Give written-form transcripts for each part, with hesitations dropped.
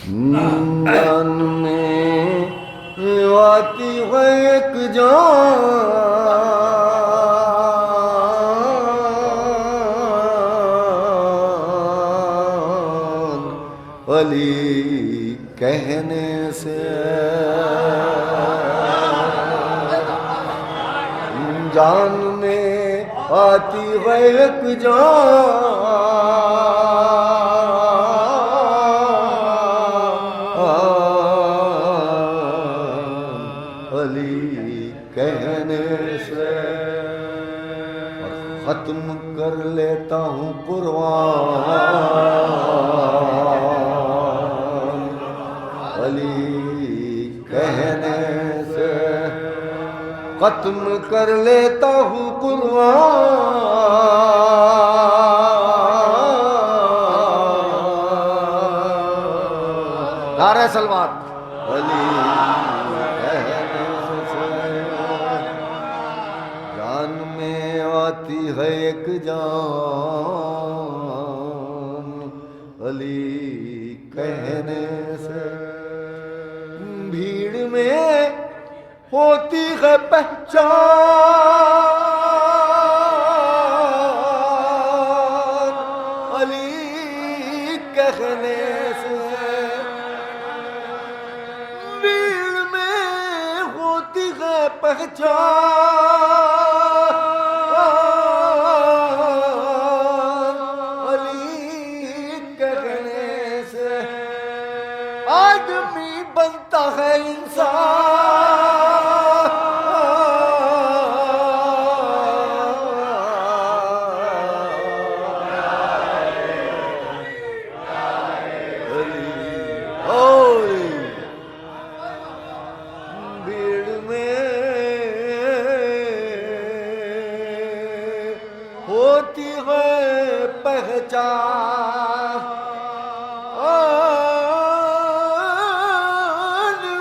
جان میں آتی ہے ایک جان علی کہنے سے جان میں آتی ہے ایک جان علی کہنے سے اور ختم کر لیتا ہوں قرآن علی کہنے سے ختم کر لیتا ہوں قرآن نعرہ سلوات علی کہنے سے جان میں آتی ہے ایک جان علی کہنے سے بھیڑ میں ہوتی ہے پہچان علی کہنے سے بھیڑ میں ہوتی ہے پہچان علی کہنے سے آدمی بنتا ہے انسان ہوتی ہے پہچان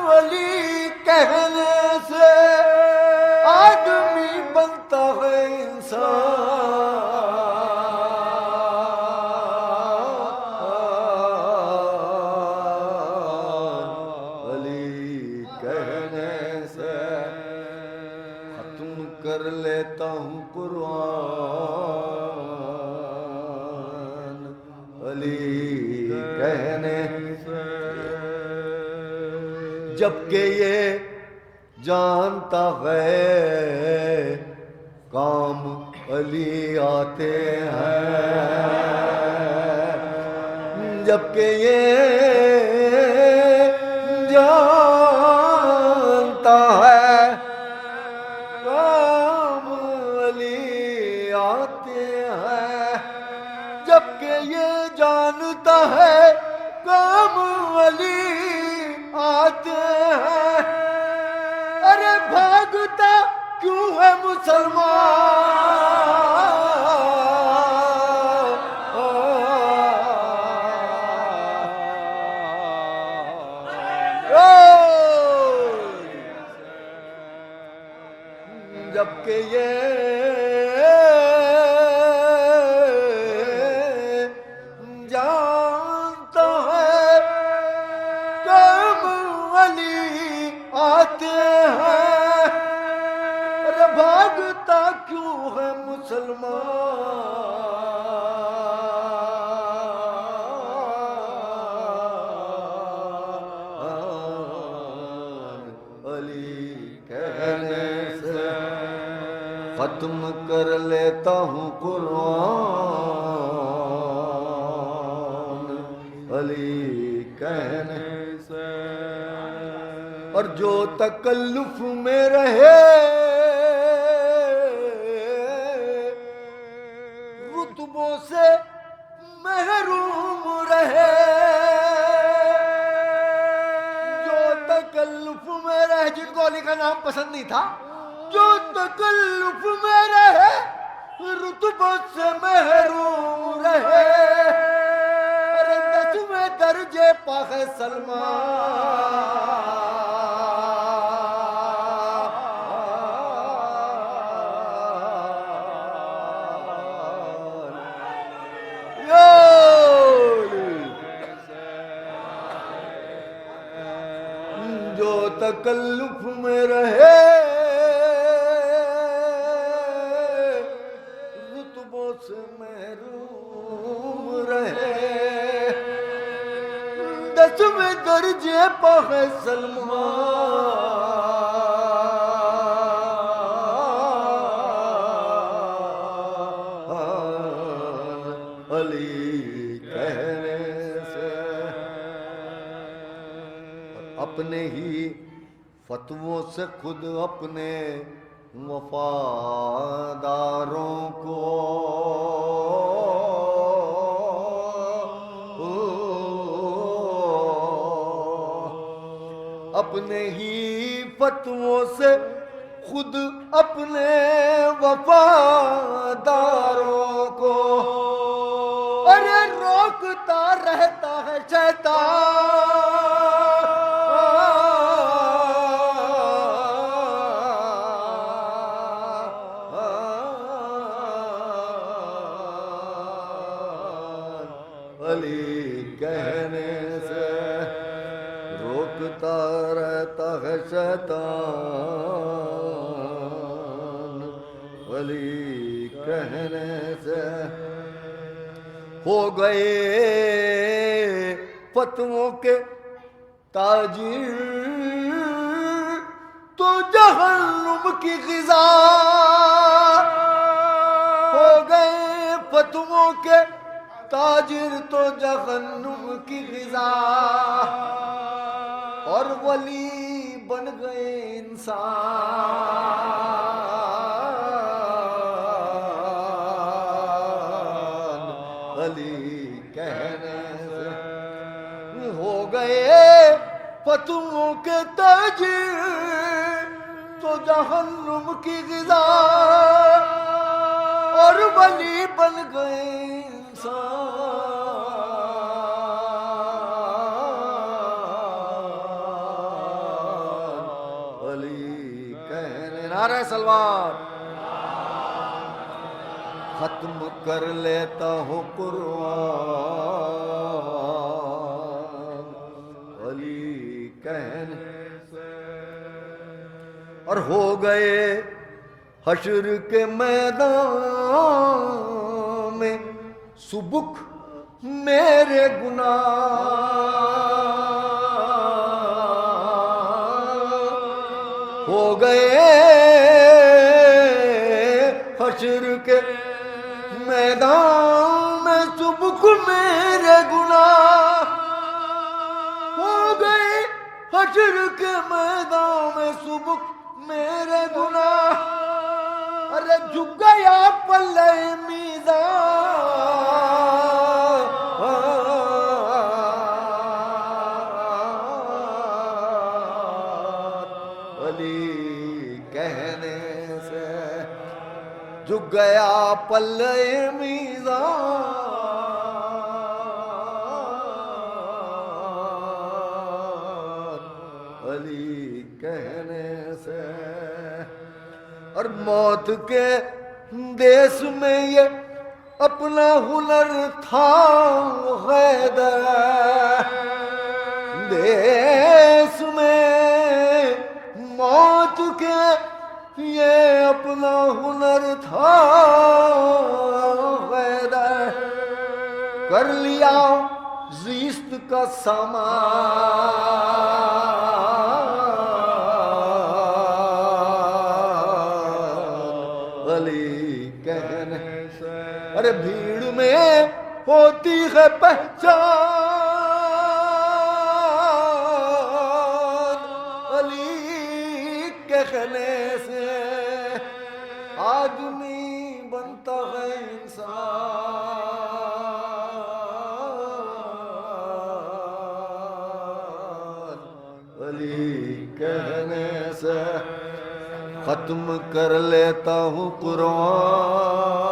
ولی کہنے سے آدمی بنتا ہے انسان علی کہنے سے ختم کر لیتا ہوں قرآن علی کہنے سے جبکہ یہ جانتا ہے کام علی آتے ہیں جبکہ یہ جانتا ہے کام علی آتے ہیں جبکہ یہ جانتا ہے کام علی آتے ہیں ارے بھاگتا کیوں ہے مسلمان جبکہ یہ جانتا ہے کام علی آتے ہیں ارے بھاگتا کیوں ہے مسلمان علی کہنے سے ختم کر لیتا ہوں قرآن علی کہنے سے اور جو تکلف میں رہے رتبوں سے محروم رہے جو تکلف میں رہے جن کو علی کا نام پسند نہیں تھا جو تکلف میں رہے رتبوں سے محروم رہے ارے 10ویں درجے پا ہے سلمان تکلف میں رہے رتبوں سے محروم رہے 10ویں درجے پہ ہے سلمان علی کہنے سے اپنے ہی فتووں سے خود اپنے وفاداروں کو اپنے ہی فتووں سے خود اپنے وفاداروں کو ارے روکتا رہتا ہے شیطان علی کہنے سے روکتا رہتا ہے شیطان علی کہنے سے ہو گئے فتووں کے تاجر تو جہنم کی غذا ہو گئے فتووں کے تاجر تو جہنم کی غذا اور ولی بن گئے انسان علی کہنے سے ہو گئے فتووں کے تاجر تو جہنم کی غذا اور ولی بن گئے انسان علی کہنے نعرہ سلوات ختم کر لیتا ہوں قرآن علی کہنے سے اور ہو گئے حشر کے میدان میں سبک میرے گناہ ہو گئے حشر کے میدان میں سبک میرے گناہ ہو گئے حشر کے میدان میں سبک میرے گناہ ارے جھک گیا پلے میزان علی کہنے سے جھک گیا پلے میزان علی کہنے سے اور موت کے دیس میں یہ اپنا ہنر تھا حیدر دیس میں موت کے یہ اپنا ہنر تھا حیدر کر لیا زیست کا سامان علی کہنے سے ارے بھیڑ میں ہوتی ہے پہچان علی کہنے سے آدمی بنتا ہے انسان علی کہنے سے ختم کر لیتا ہوں قرآن